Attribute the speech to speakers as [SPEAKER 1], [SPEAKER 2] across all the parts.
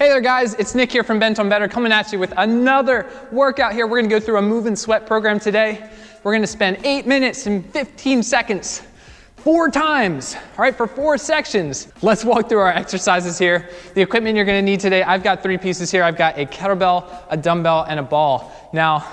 [SPEAKER 1] Hey there guys, it's Nick here from Bent on Better coming at you with another workout here. We're gonna go through a move and sweat program today. We're gonna spend 8 minutes and 15 seconds, 4 times, all right, for 4 sections. Let's walk through our exercises here. The equipment you're gonna need today, I've got 3 pieces here. I've got a kettlebell, a dumbbell, and a ball. Now,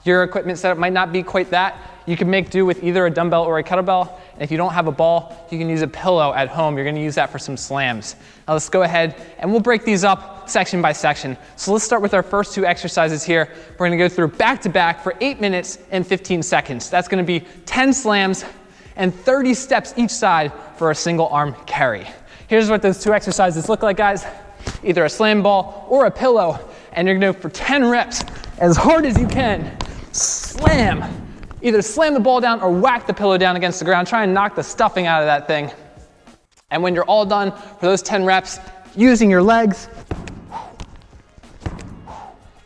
[SPEAKER 1] your equipment setup might not be quite that. You can make do with either a dumbbell or a kettlebell. And if you don't have a ball, you can use a pillow at home. You're gonna use that for some slams. Now let's go ahead and we'll break these up section by section. So let's start with our first 2 exercises here. We're gonna go through back to back for 8 minutes and 15 seconds. That's gonna be 10 slams and 30 steps each side for a single arm carry. Here's what those 2 exercises look like, guys. Either a slam ball or a pillow, and you're gonna go for 10 reps as hard as you can. Slam. Either slam the ball down or whack the pillow down against the ground. Try and knock the stuffing out of that thing. And when you're all done for those 10 reps, using your legs,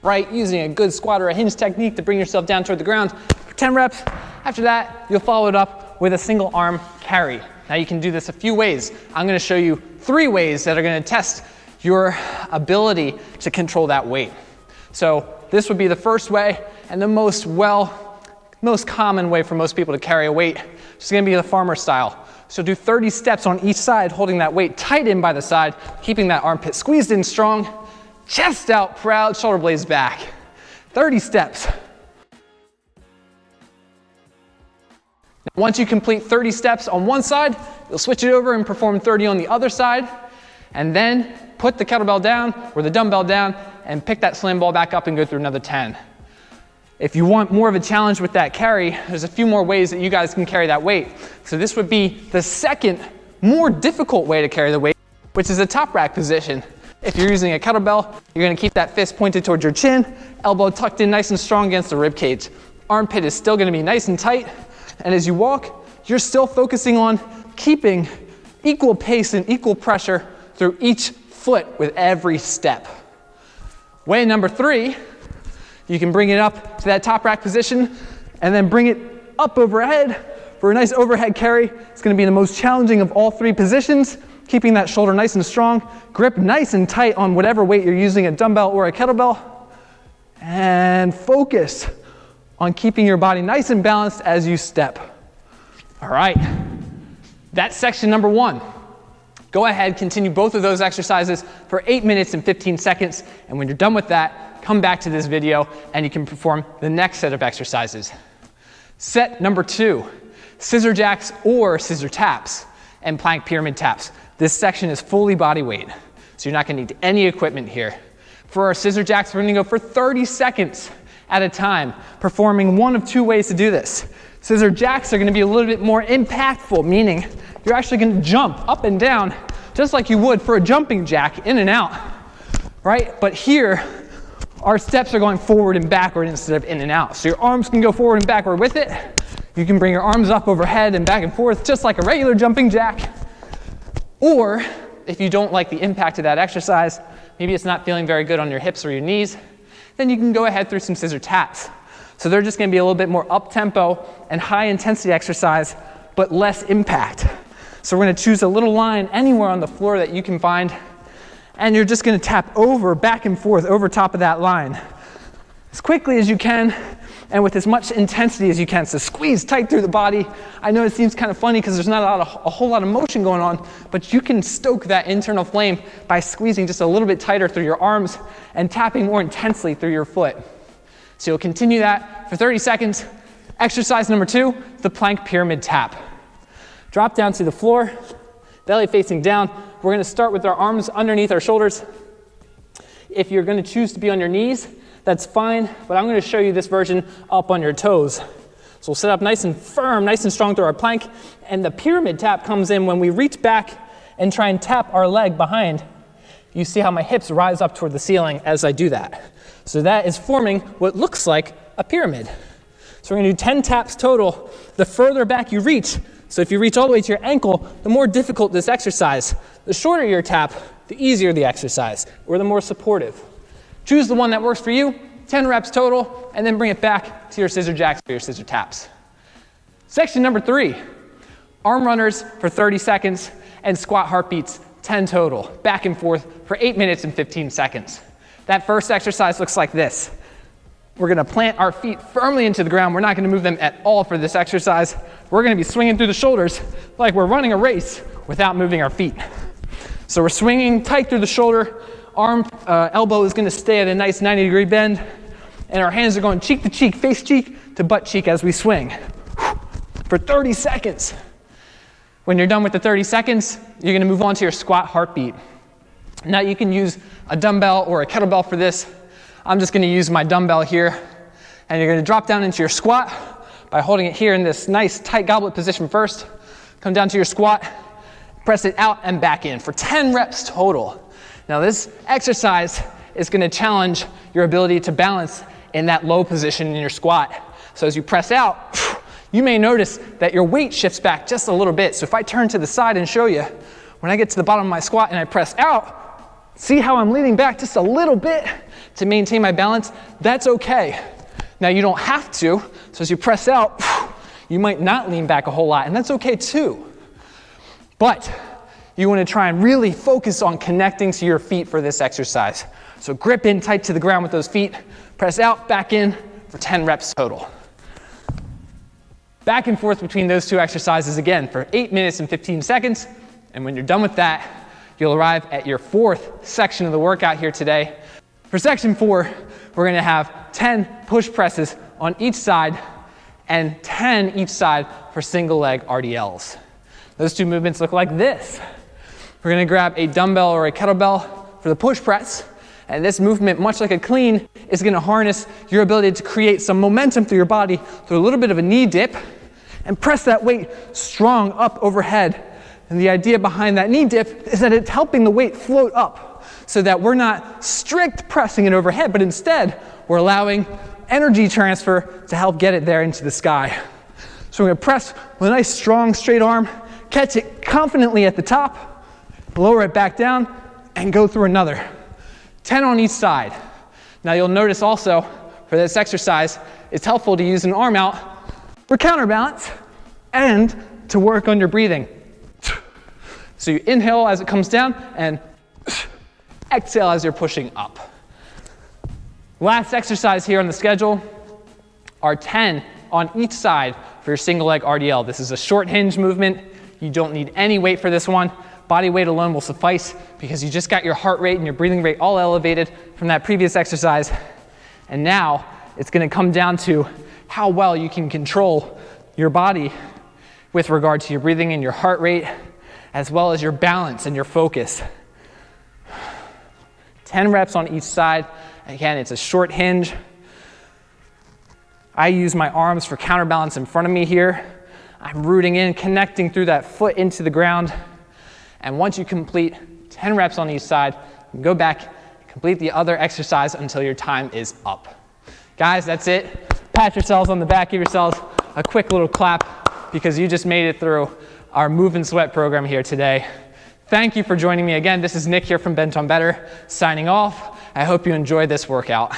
[SPEAKER 1] right, using a good squat or a hinge technique to bring yourself down toward the ground. 10 reps. After that, you'll follow it up with a single arm carry. Now you can do this a few ways. I'm gonna show you 3 ways that are gonna test your ability to control that weight. So this would be the first way and the most common way for most people to carry a weight. It's gonna be the farmer style. So do 30 steps on each side, holding that weight tight in by the side, keeping that armpit squeezed in strong, chest out proud, shoulder blades back. 30 steps. Now, once you complete 30 steps on one side, you'll switch it over and perform 30 on the other side, and then put the kettlebell down or the dumbbell down and pick that slam ball back up and go through another 10. If you want more of a challenge with that carry, there's a few more ways that you guys can carry that weight. So this would be the second more difficult way to carry the weight, which is a top rack position. If you're using a kettlebell, you're gonna keep that fist pointed towards your chin, elbow tucked in nice and strong against the rib cage. Armpit is still gonna be nice and tight, and as you walk, you're still focusing on keeping equal pace and equal pressure through each foot with every step. Way number 3, you can bring it up to that top rack position and then bring it up overhead for a nice overhead carry. It's gonna be the most challenging of all 3 positions, keeping that shoulder nice and strong, grip nice and tight on whatever weight you're using, a dumbbell or a kettlebell, and focus on keeping your body nice and balanced as you step. All right, that's section number 1. Go ahead, continue both of those exercises for 8 minutes and 15 seconds, and when you're done with that, come back to this video and you can perform the next set of exercises. Set number 2, scissor jacks or scissor taps and plank pyramid taps. This section is fully body weight, so you're not gonna need any equipment here. For our scissor jacks, we're gonna go for 30 seconds at a time, performing one of 2 ways to do this. Scissor jacks are gonna be a little bit more impactful, meaning you're actually gonna jump up and down just like you would for a jumping jack, in and out, right? But here, our steps are going forward and backward instead of in and out. So your arms can go forward and backward with it. You can bring your arms up overhead and back and forth just like a regular jumping jack. Or if you don't like the impact of that exercise, maybe it's not feeling very good on your hips or your knees, then you can go ahead through some scissor taps. So they're just gonna be a little bit more up-tempo and high-intensity exercise, but less impact. So we're gonna choose a little line anywhere on the floor that you can find, and you're just gonna tap over, back and forth, over top of that line as quickly as you can and with as much intensity as you can. So squeeze tight through the body. I know it seems kind of funny because there's not a whole lot of motion going on, but you can stoke that internal flame by squeezing just a little bit tighter through your arms and tapping more intensely through your foot. So you'll continue that for 30 seconds. Exercise number 2, the plank pyramid tap. Drop down to the floor, belly facing down. We're gonna start with our arms underneath our shoulders. If you're gonna choose to be on your knees, that's fine, but I'm gonna show you this version up on your toes. So we'll sit up nice and firm, nice and strong through our plank, and the pyramid tap comes in when we reach back and try and tap our leg behind. You see how my hips rise up toward the ceiling as I do that. So that is forming what looks like a pyramid. So we're gonna do 10 taps total. The further back you reach, so if you reach all the way to your ankle, the more difficult this exercise. The shorter your tap, the easier the exercise, or the more supportive. Choose the one that works for you, 10 reps total, and then bring it back to your scissor jacks or your scissor taps. Section number 3, arm runners for 30 seconds and squat heartbeats, 10 total, back and forth for 8 minutes and 15 seconds. That first exercise looks like this. We're gonna plant our feet firmly into the ground. We're not gonna move them at all for this exercise. We're gonna be swinging through the shoulders like we're running a race without moving our feet. So we're swinging tight through the shoulder. Elbow is gonna stay at a nice 90-degree bend. And our hands are going cheek to cheek, face cheek to butt cheek as we swing for 30 seconds. When you're done with the 30 seconds, you're gonna move on to your squat heartbeat. Now you can use a dumbbell or a kettlebell for this. I'm just gonna use my dumbbell here. And you're gonna drop down into your squat by holding it here in this nice tight goblet position first. Come down to your squat, press it out and back in for 10 reps total. Now this exercise is gonna challenge your ability to balance in that low position in your squat. So as you press out, you may notice that your weight shifts back just a little bit. So if I turn to the side and show you, when I get to the bottom of my squat and I press out, see how I'm leaning back just a little bit to maintain my balance? That's okay. Now you don't have to, so as you press out, you might not lean back a whole lot, and that's okay too. But you want to try and really focus on connecting to your feet for this exercise. So grip in tight to the ground with those feet, press out, back in for 10 reps total. Back and forth between those two exercises again for 8 minutes and 15 seconds. And when you're done with that, you'll arrive at your fourth section of the workout here today. For section 4, we're gonna have 10 push presses on each side and 10 each side for single leg RDLs. Those two movements look like this. We're gonna grab a dumbbell or a kettlebell for the push press. And this movement, much like a clean, is gonna harness your ability to create some momentum through your body through a little bit of a knee dip and press that weight strong up overhead. And the idea behind that knee dip is that it's helping the weight float up so that we're not strict pressing it overhead, but instead we're allowing energy transfer to help get it there into the sky. So we're gonna press with a nice strong straight arm, catch it confidently at the top, lower it back down, and go through another. 10 on each side. Now you'll notice also for this exercise, it's helpful to use an arm out for counterbalance and to work on your breathing. So you inhale as it comes down and exhale as you're pushing up. Last exercise here on the schedule are 10 on each side for your single leg RDL. This is a short hinge movement. You don't need any weight for this one. Body weight alone will suffice because you just got your heart rate and your breathing rate all elevated from that previous exercise. And now it's gonna come down to how well you can control your body with regard to your breathing and your heart rate, as well as your balance and your focus. 10 reps on each side. Again, it's a short hinge. I use my arms for counterbalance in front of me here. I'm rooting in, connecting through that foot into the ground. And once you complete 10 reps on each side, go back and complete the other exercise until your time is up. Guys, that's it. Pat yourselves on the back, give yourselves a quick little clap because you just made it through our Move and Sweat program here today. Thank you for joining me again. This is Nick here from Bent on Better, signing off. I hope you enjoyed this workout.